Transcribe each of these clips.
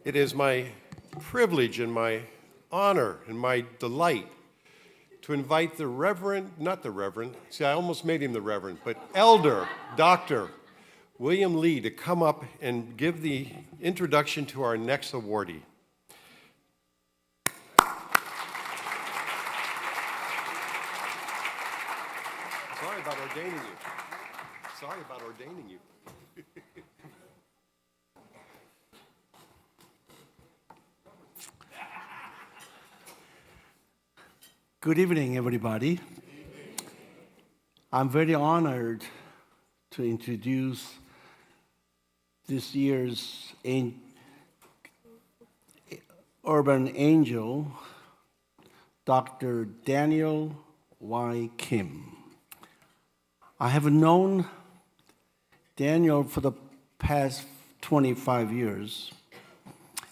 It is my privilege and my honor and my delight to invite the Reverend, not the Reverend, see, I almost made him the Reverend, but Elder Dr. William Lee to come up and give the introduction to our next awardee. Sorry about ordaining you. Sorry about ordaining you. Good evening, everybody. I'm very honored to introduce this year's Urban Angel, Dr. Daniel Y. Kim. I have known Daniel for the past 25 years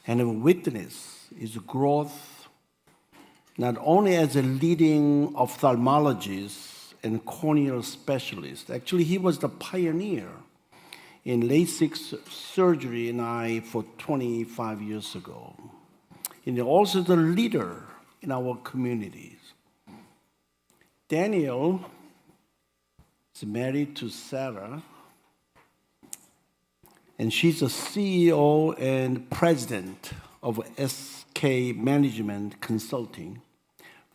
and have witnessed his growth not only as a leading ophthalmologist and corneal specialist. Actually, he was the pioneer in LASIK surgery in eye for 25 years ago. And also the leader in our communities. Daniel is married to Sarah, and she's a CEO and president of SK Management Consulting,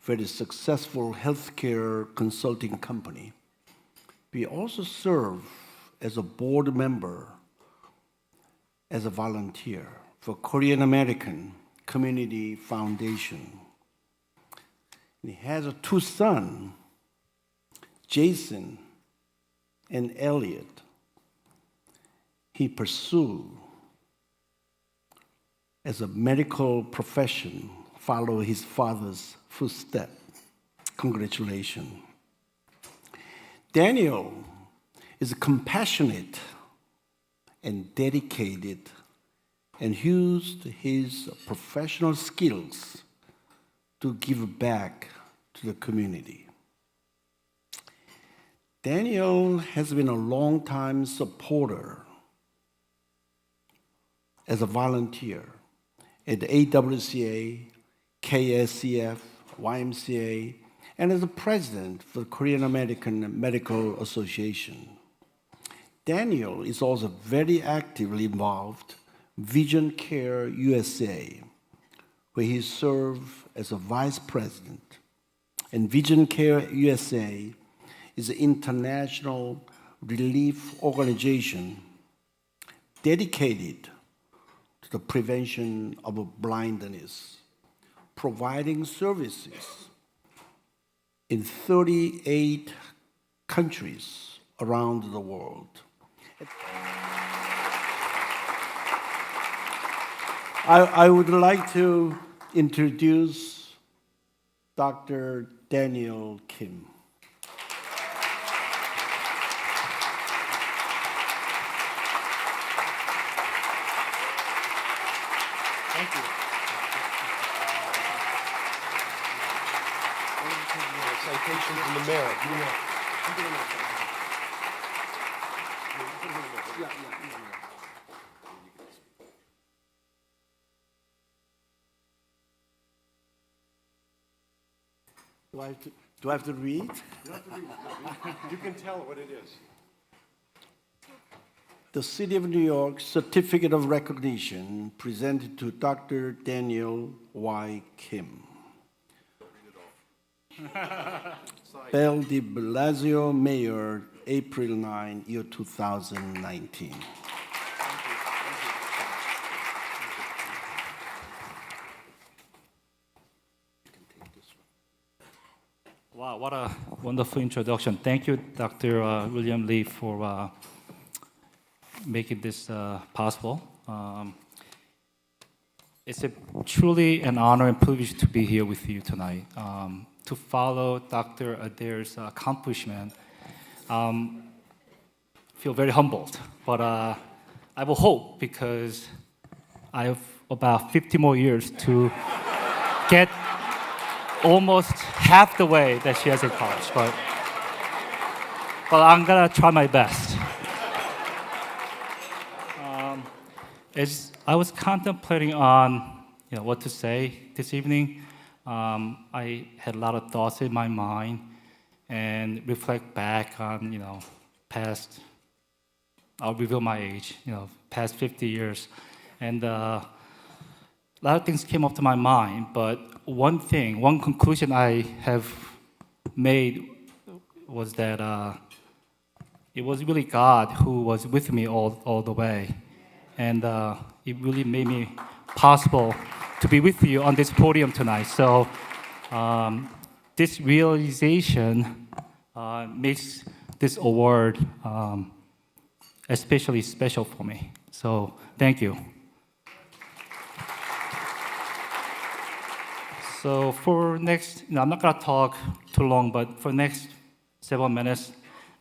very successful healthcare consulting company. We also serve as a board member, as a volunteer for Korean American Community Foundation. And he has two sons, Jason and Elliot. He pursued as a medical profession, follow his father's footsteps. Congratulations. Daniel is compassionate and dedicated and used his professional skills to give back to the community. Daniel has been a long-time supporter as a volunteer at the AWCA, KSCF, YMCA, and as a president for the Korean American Medical Association. Daniel is also very actively involved in Vision Care USA, where he served as a vice president. And Vision Care USA is an international relief organization dedicated to the prevention of blindness, providing services in 38 countries around the world. I would like to introduce Dr. Daniel Kim. Thank you. Citation from the mayor. Do I have to read? You can tell what it is. The City of New York Certificate of Recognition presented to Dr. Daniel Y. Kim. Belle de Blasio, Mayor, April 9, year 2019. Wow, what a wonderful introduction. Thank you, Dr. William Lee, for making this possible. It's truly an honor and privilege to be here with you tonight. To follow Dr. Adair's accomplishment, feel very humbled. But I have a hope because I have about 50 more years to get almost half the way that she has in college. But I'm gonna try my best. As I was contemplating on what to say this evening. I had a lot of thoughts in my mind and reflect back on past. I'll reveal my age. Past 50 years, and a lot of things came up to my mind. But one conclusion I have made was that it was really God who was with me all the way. And it really made me possible to be with you on this podium tonight. So this realization makes this award especially special for me. So thank you. So for next, I'm not going to talk too long, but for next several minutes,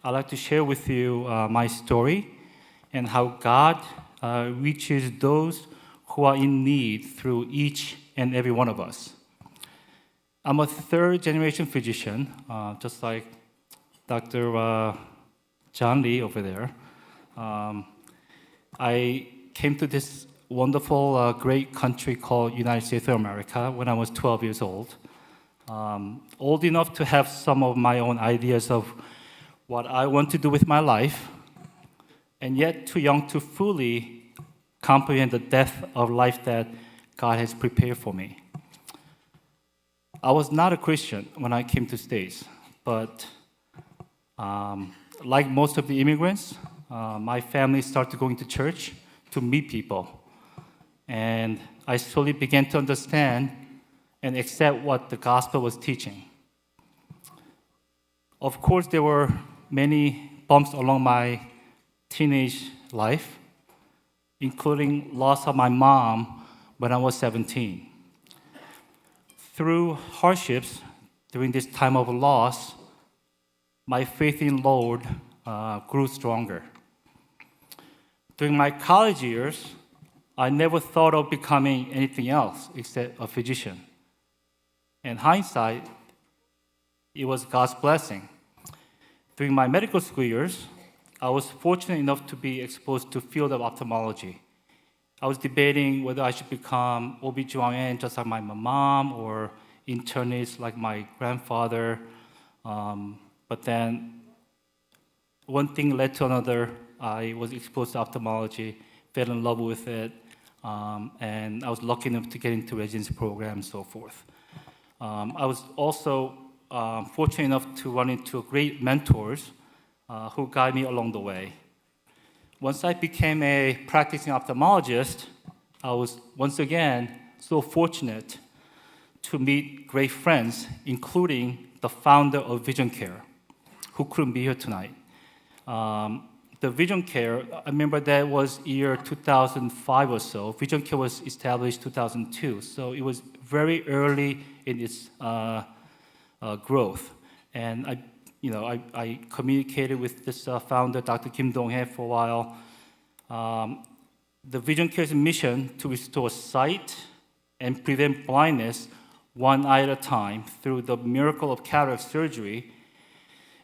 I'd like to share with you my story and how God reaches those who are in need through each and every one of us. I'm a third-generation physician, just like Dr. John Lee over there. I came to this wonderful, great country called United States of America when I was 12 years old. Old enough to have some of my own ideas of what I want to do with my life, and yet too young to fully comprehend the depth of life that God has prepared for me. I was not a Christian when I came to States, but like most of the immigrants, my family started going to church to meet people. And I slowly began to understand and accept what the gospel was teaching. Of course, there were many bumps along my teenage life, including loss of my mom when I was 17. Through hardships during this time of loss, my faith in Lord grew stronger. During my college years, I never thought of becoming anything else except a physician. In hindsight, it was God's blessing. During my medical school years, I was fortunate enough to be exposed to the field of ophthalmology. I was debating whether I should become OB/GYN just like my mom or internist like my grandfather. But then one thing led to another. I was exposed to ophthalmology, fell in love with it, and I was lucky enough to get into residency program and so forth. I was also fortunate enough to run into great mentors who guided me along the way. Once I became a practicing ophthalmologist, I was once again so fortunate to meet great friends, including the founder of Vision Care, who couldn't be here tonight. The Vision Care, I remember that was year 2005 or so. Vision Care was established 2002, so it was very early in its growth. And I communicated with this founder, Dr. Kim Dong-hae, for a while. The Vision Care's mission to restore sight and prevent blindness one eye at a time through the miracle of cataract surgery,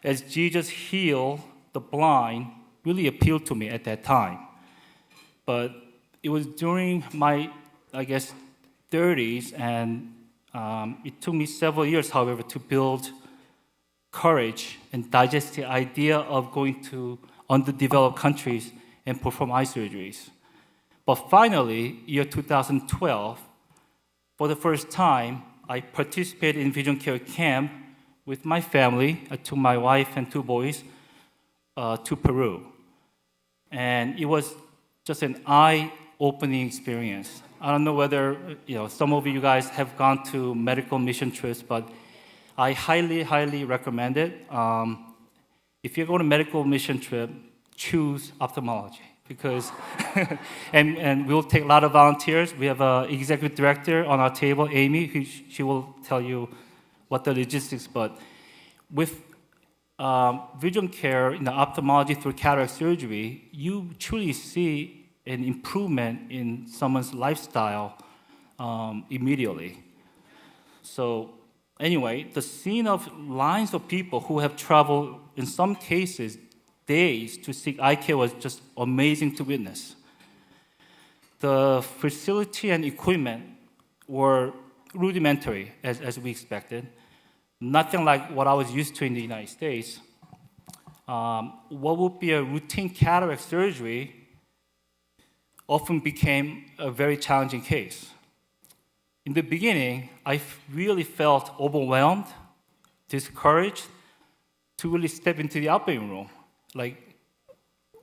as Jesus healed the blind, really appealed to me at that time. But it was during my, 30s, and it took me several years, however, to build courage and digest the idea of going to underdeveloped countries and perform eye surgeries. But finally, year 2012, for the first time, I participated in Vision Care Camp with my family, I took my wife and 2 boys to Peru. And it was just an eye-opening experience. I don't know whether some of you guys have gone to medical mission trips, but I highly, highly recommend it. If you go on a medical mission trip, choose ophthalmology because, and we'll take a lot of volunteers. We have an executive director on our table, Amy, she will tell you what the logistics. But with Vision Care in the ophthalmology through cataract surgery, you truly see an improvement in someone's lifestyle immediately. So anyway, the scene of lines of people who have traveled, in some cases, days to seek eye care was just amazing to witness. the facility and equipment were rudimentary, as we expected. Nothing like what I was used to in the United States. What would be a routine cataract surgery often became a very challenging case. In the beginning, I really felt overwhelmed, discouraged to really step into the operating room. Like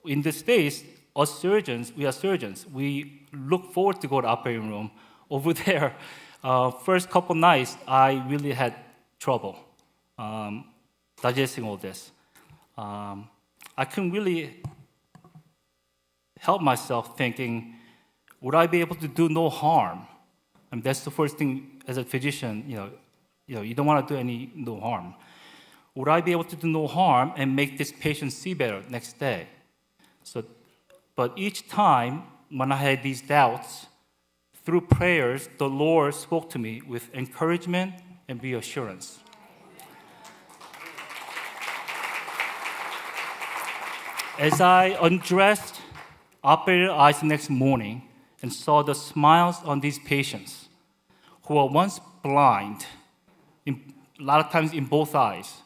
in the States, us surgeons, we are surgeons. We look forward to go to the operating room. Over there, first couple nights, I really had trouble digesting all this. I couldn't really help myself thinking, would I be able to do no harm? I mean, that's the first thing as a physician, you don't want to do no harm. Would I be able to do no harm and make this patient see better next day? But each time when I had these doubts, through prayers, the Lord spoke to me with encouragement and reassurance. As I undressed, operated eyes the next morning, and saw the smiles on these patients who were once blind, a lot of times in both eyes,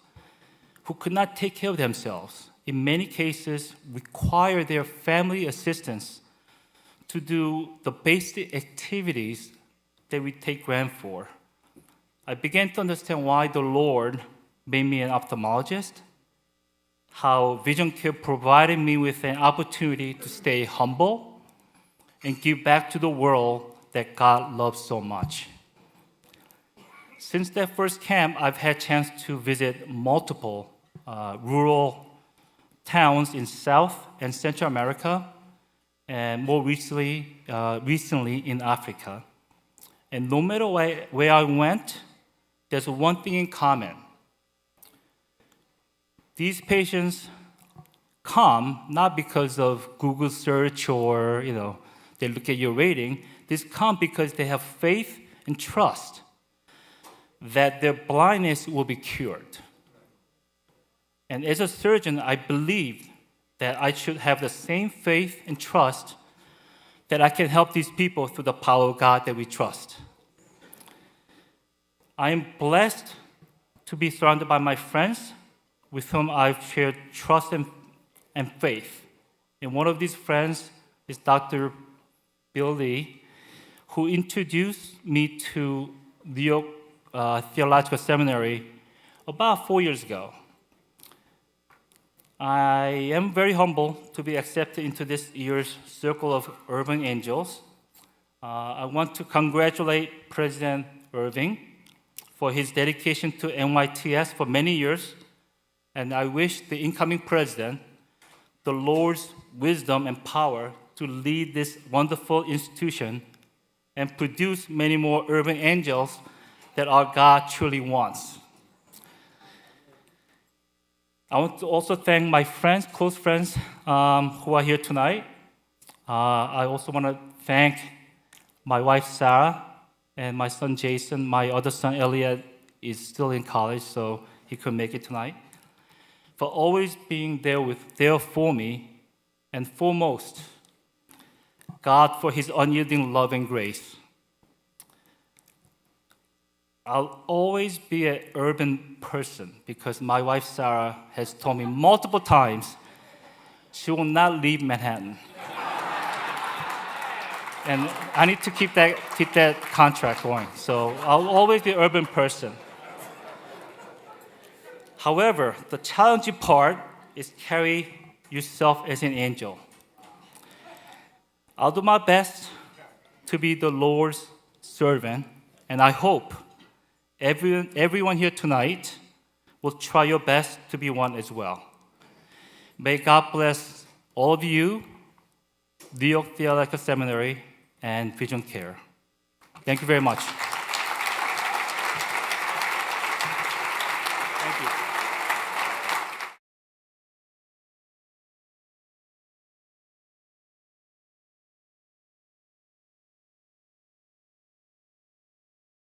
who could not take care of themselves, in many cases require their family assistance to do the basic activities that we take granted for. I began to understand why the Lord made me an ophthalmologist, how vision care provided me with an opportunity to stay humble and give back to the world that God loves so much. Since that first camp, I've had a chance to visit multiple rural towns in South and Central America, and more recently in Africa. And no matter where I went, there's one thing in common. These patients come not because of Google search or they look at your rating. They come because they have faith and trust that their blindness will be cured. And as a surgeon, I believe that I should have the same faith and trust that I can help these people through the power of God that we trust. I am blessed to be surrounded by my friends with whom I've shared trust and faith. And one of these friends is Dr. Bill Lee, who introduced me to the Theological Seminary about 4 years ago. I am very humble to be accepted into this year's Circle of Urban Angels. I want to congratulate President Irving for his dedication to NYTS for many years, and I wish the incoming president the Lord's wisdom and power to lead this wonderful institution and produce many more urban angels that our God truly wants. I want to also thank my friends, close friends, who are here tonight. I also want to thank my wife, Sarah, and my son, Jason. My other son, Elliot, is still in college, so he couldn't make it tonight. For always being there for me, and foremost, God for his unyielding love and grace. I'll always be an urban person because my wife, Sarah, has told me multiple times she will not leave Manhattan. And I need to keep that contract going. So I'll always be an urban person. However, the challenging part is carry yourself as an angel. I'll do my best to be the Lord's servant, and I hope everyone here tonight will try your best to be one as well. May God bless all of you, New York Theological Seminary, and Vision Care. Thank you very much.